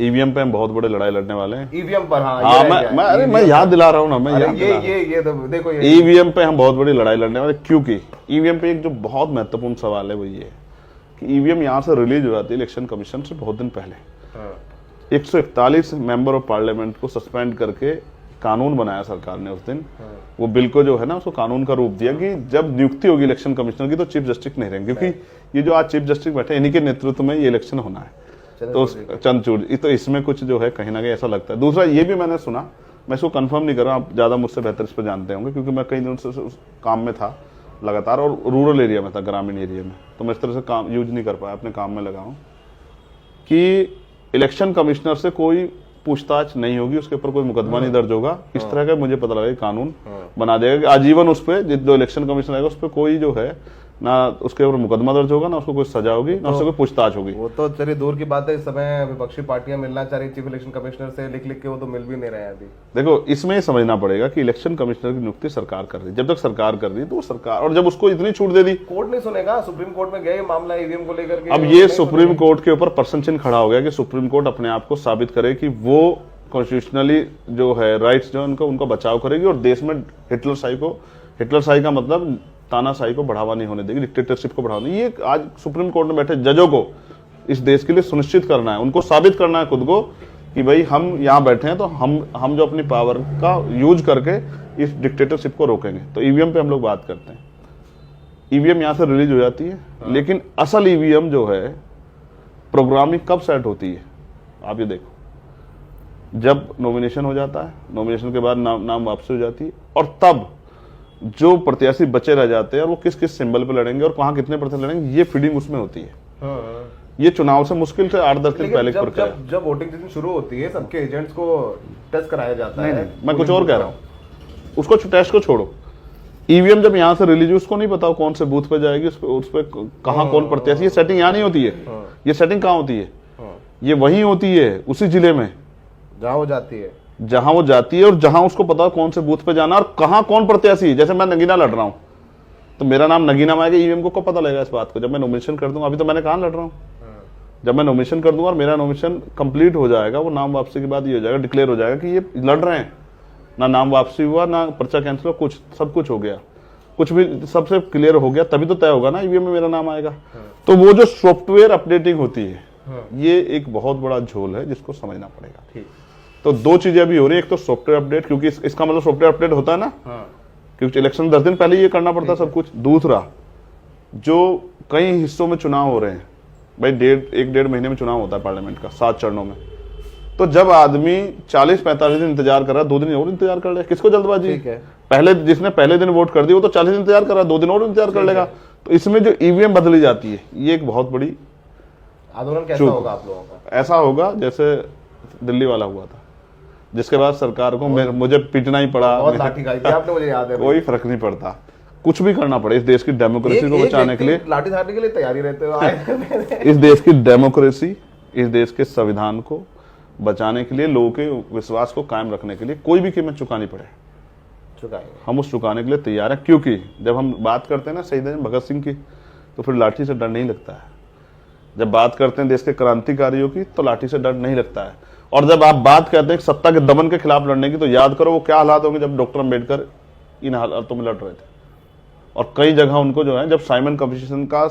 EVM पे हम बहुत बड़े लड़ाई लड़ने वाले हैं। ईवीएम पर, हाँ, हाँ, मैं याद दिला रहा हूँ ना, मैं याद दिला रहा हूँ। ये तो देखो, ईवीएम पे हम बहुत बड़ी लड़ाई लड़ने वाले, क्योंकि ईवीएम पे एक जो बहुत महत्वपूर्ण सवाल है वो ये है कि ईवीएम यहाँ से रिलीज हो जाती है इलेक्शन कमीशन से बहुत दिन पहले। 141 मेंबर ऑफ पार्लियामेंट को सस्पेंड करके कानून बनाया सरकार ने उस दिन। वो बिल को जो है ना, उसको कानून का रूप दिया कि जब नियुक्ति होगी इलेक्शन कमिश्नर की तो चीफ जस्टिस नहीं रहेंगे, क्योंकि ये जो आज चीफ जस्टिस बैठे इन्हीं के नेतृत्व में ये इलेक्शन होना है। तो चंद्रचूड़, तो इसमें कुछ जो है कहीं ना कहीं ऐसा लगता है। दूसरा ये भी मैंने सुना, मैं इसको कंफर्म नहीं कर रहा, आप ज्यादा मुझसे बेहतर इस पर जानते होंगे, क्योंकि मैं कई दिनों से उस काम में था लगातार, और रूरल एरिया में था, ग्रामीण एरिया में, तो मैं इस तरह से काम यूज नहीं कर पाया, अपने काम में लगा हूं कि इलेक्शन कमिश्नर से कोई पूछताछ नहीं होगी, उसके ऊपर कोई मुकदमा नहीं दर्ज होगा। इस तरह का मुझे पता लगा कानून बना देगा कि आजीवन उस पर जो इलेक्शन कमिश्नर आएगा उस पर कोई जो है ना उसके ऊपर मुकदमा दर्ज होगा, ना उसको कोई सजा होगी, ना उससे कोई पूछताछ होगी। वो तो चलिए दूर की बात है, इस समय विपक्षी पार्टियां मिलना चाह रही चीफ इलेक्शन कमिश्नर से, लिख के वो तो मिल भी नहीं रहे हैं अभी। देखो, इसमें ये समझना पड़ेगा कि इलेक्शन कमिश्नर की नियुक्ति सरकार कर रही है, जब तक सरकार कर रही है तो वो सरकार, और जब उसको इतनी छूट दे दी, कोर्ट नहीं सुनेगा, सुप्रीम कोर्ट में गए मामला ईवीएम को लेकर के। अब ये सुप्रीम कोर्ट के ऊपर प्रश्न चिन्ह खड़ा हो गया कि सुप्रीम कोर्ट अपने आप को साबित करे कि वो कॉन्स्टिट्यूशनली जो है राइट्स जो उनको बचाव करेगी, और देश में हिटलरशाही का मतलब तानाशाही को बढ़ावा नहीं होने देगी, डिक्टेटरशिप को बढ़ावा नहीं। ये आज सुप्रीम कोर्ट में बैठे जजों को इस देश के लिए सुनिश्चित करना है, उनको साबित करना है खुद को कि भाई हम यहाँ बैठे हैं तो हम जो अपनी पावर का यूज करके इस डिक्टेटरशिप को रोकेंगे। तो ईवीएम पे हम लोग बात करते हैं, ईवीएम यहाँ से रिलीज हो जाती है, लेकिन असल ईवीएम जो है प्रोग्रामिंग कब सेट होती है, आप ये देखो, जब नॉमिनेशन हो जाता है, नॉमिनेशन के बाद नाम वापसी हो जाती है, और तब जो प्रत्याशी बचे रह जाते हैं और वो किस किस सिंबल पे लड़ेंगे और कहां कितने प्रतिशत लड़ेंगे, ये फीडिंग उसमें होती है। ये चुनाव से मुश्किल से 8-10 दिन पहले जब वोटिंग जिस दिन शुरू होती है सबके एजेंट्स को टेस्ट कराया जाता है। मैं कुछ और कह रहा हूँ, उसको टेस्ट को छोड़ो, ईवीएम जब यहाँ से रिलीज, उसको नहीं पता कौन से बूथ पे जाएगी, उस पर कहाँ कौन प्रत्याशी, ये सेटिंग यहाँ नहीं होती है। ये सेटिंग कहाँ होती है? ये वहीं होती है उसी जिले में जहाँ वो जाती है, और जहां उसको पता है कौन से बूथ पे जाना और कहां कौन प्रत्याशी। जैसे मैं नगीना लड़ रहा हूं तो मेरा नाम नगीना में आएगा, ईवीएम को कब पता लगेगा इस बात को? जब मैं नॉमिनेशन कर दूंगा। अभी तो मैंने कहां लड़ रहा हूं, जब मैं नॉमिनेशन कर दूंगा और मेरा नॉमिनेशन कंप्लीट हो जाएगा, वो नाम वापसी के बाद ये हो जाएगा, डिक्लेयर हो जाएगा कि ये लड़ रहे हैं, ना नाम वापसी हुआ, ना पर्चा कैंसिल हुआ, कुछ सब कुछ हो गया, कुछ भी सबसे क्लियर हो गया, तभी तो तय होगा ना ईवीएम में मेरा नाम आएगा। तो वो जो सॉफ्टवेयर अपडेटिंग होती है, ये एक बहुत बड़ा झोल है जिसको समझना पड़ेगा। तो दो चीजें अभी हो रही है, एक तो सॉफ्टवेयर अपडेट, क्योंकि इसका मतलब सॉफ्टवेयर अपडेट होता है ना, क्योंकि इलेक्शन 10 दिन पहले ये करना पड़ता है सब कुछ। दूसरा, जो कई हिस्सों में चुनाव हो रहे हैं भाई, 1-1.5 महीने में चुनाव होता है पार्लियामेंट का 7 चरणों में, तो जब आदमी 40-45 दिन इंतजार कर रहा है, 2 दिन और इंतजार कर ले, किसको जल्दबाजी है? पहले जिसने पहले दिन वोट कर दी वो तो 40 दिन इंतजार कर रहा है, 2 दिन और इंतजार कर लेगा। तो इसमें जो ईवीएम बदली जाती है, ये एक बहुत बड़ी आंदोलन कैसा होगा आप लोगों का? ऐसा होगा जैसे दिल्ली वाला हुआ था, जिसके बाद सरकार को मुझे पीटना ही पड़ा, बहुत लाठी खाई थी आपने, मुझे याद है। कोई फर्क नहीं पड़ता, कुछ भी करना पड़े इस देश की डेमोक्रेसी को बचाने के लिए, लाठी खाने के लिए तैयारी रहते हो। इस देश की डेमोक्रेसी, इस देश के संविधान को बचाने के लिए, लोगों के विश्वास को कायम रखने के लिए कोई भी कीमत चुकानी पड़े, हम उस चुकाने के लिए तैयार हैं। क्योंकि जब हम बात करते हैं ना शहीद भगत सिंह की, तो फिर लाठी से डर नहीं लगता है। जब बात करते हैं देश के क्रांतिकारियों की, तो लाठी से डर नहीं लगता है। और जब आप बात करते हैं सत्ता के दमन के खिलाफ लड़ने की, तो याद करो वो क्या हालात होंगे जब डॉक्टर अम्बेडकर इन हालातों में लड़ रहे थे, और कई जगह उनको जो है, जब साइमन कमीशन का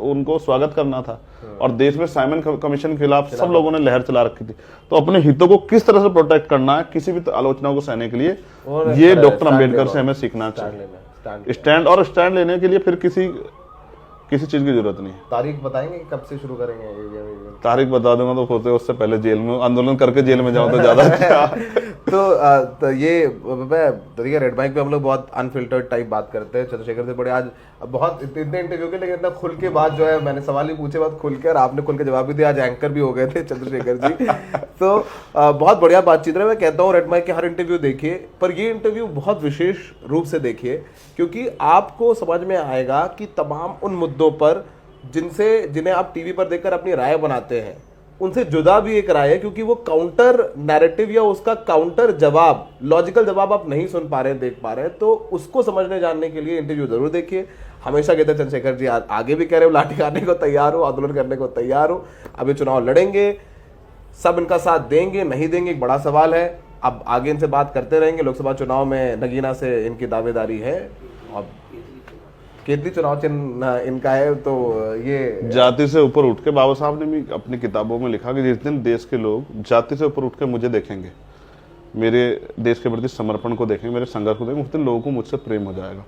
उनको स्वागत करना था, और देश में साइमन कमीशन के खिलाफ सब लोगों ने लहर चला रखी थी। तो अपने हितों को किस तरह से प्रोटेक्ट करना है, किसी भी आलोचना को सहने के लिए, ये डॉक्टर अम्बेडकर से हमें सीखना चाहिए। स्टैंड लेने के लिए फिर किसी चीज की जरूरत नहीं है। तारीख बताएंगे कब से शुरू करेंगे? तारीख बता दूंगा तो होते उससे पहले जेल में आंदोलन करके जेल में जाऊं तो ज्यादा अच्छा। तो ये देखिए, रेड माइक पे हम लोग बहुत अनफिल्टर्ड टाइप बात करते हैं। चंद्रशेखर से बड़े आज बहुत इतने इंटरव्यू के, लेकिन इतना खुल के बात जो है, मैंने सवाल ही पूछे बात खुल के, और आपने खुल के जवाब भी दिया। आज एंकर भी हो गए थे चंद्रशेखर जी। तो बहुत बढ़िया बातचीत रही। मैं कहता हूँ रेड माइक के हर इंटरव्यू देखिए, पर ये इंटरव्यू बहुत विशेष रूप से देखिए, क्योंकि आपको समझ में आएगा कि तमाम उन मुद्दों पर जिन्हें आप टीवी पर देखकर अपनी राय बनाते हैं, उनसे जुदा भी एक राय है, क्योंकि वो काउंटर नैरेटिव या उसका काउंटर जवाब, लॉजिकल जवाब आप नहीं सुन पा रहे, देख पा रहे हैं। तो उसको समझने जानने के लिए इंटरव्यू जरूर देखिए। हमेशा कहते हैं चंद्रशेखर जी, आगे भी कह रहे हो लाठी खाने को तैयार हो, आंदोलन करने को तैयार हो, अभी चुनाव लड़ेंगे, सब इनका साथ देंगे नहीं देंगे एक बड़ा सवाल है। अब आगे इनसे बात करते रहेंगे। लोकसभा चुनाव में नगीना से इनकी दावेदारी है और केंद्रीय चुनाव चिन्ह इनका है। तो ये जाति से ऊपर उठ के बाबा साहब ने भी अपनी किताबों में लिखा कि जिस दिन देश के लोग जाति से ऊपर उठ के मुझे देखेंगे, मेरे देश के प्रति समर्पण को देखेंगे, मेरे संघर्ष को देखेंगे, उस दिन लोगों को मुझसे प्रेम हो जाएगा।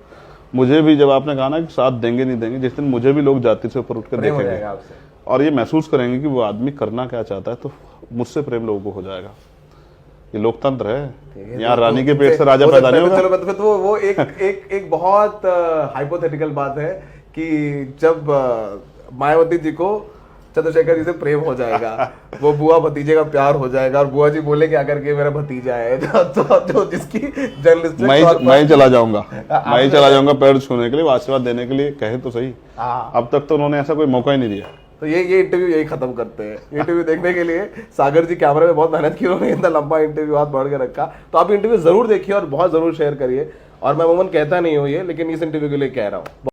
मुझे भी, जब आपने कहा ना कि साथ देंगे नहीं देंगे, जिस दिन मुझे भी लोग जाति से ऊपर उठ कर प्रेम हो देखेंगे जाएगा आपसे और ये महसूस करेंगे कि वो आदमी करना क्या चाहता है, तो मुझसे प्रेम लोगों को हो जाएगा। ये लोकतंत्र है, यहाँ रानी के पेट से राजा पैदा नहीं होगा। चलो तो वो एक बहुत हाइपोथेटिकल बात है कि जब मायावती जी को चंद्रशेखर जी से प्रेम हो जाएगा, वो बुआ भतीजे का प्यार हो जाएगा और बुआ जी बोले कि आकर के मेरा भतीजा है, तो जिसकी जर्नलिस्ट मैं ही चला जाऊंगा, मैं ही चला जाऊंगा पैर छूने के लिए, आशीर्वाद देने के लिए, कहे तो सही। अब तक तो उन्होंने ऐसा कोई मौका ही नहीं दिया। तो ये इंटरव्यू यही खत्म करते हैं। इंटरव्यू देखने के लिए सागर जी कैमरे में बहुत मेहनत की, उन्होंने इतना लंबा इंटरव्यू हाथ बढ़ के रखा। तो आप इंटरव्यू जरूर देखिए और बहुत जरूर शेयर करिए। और मैं अमूमन कहता नहीं हूँ ये, लेकिन इस इंटरव्यू के लिए कह रहा हूँ।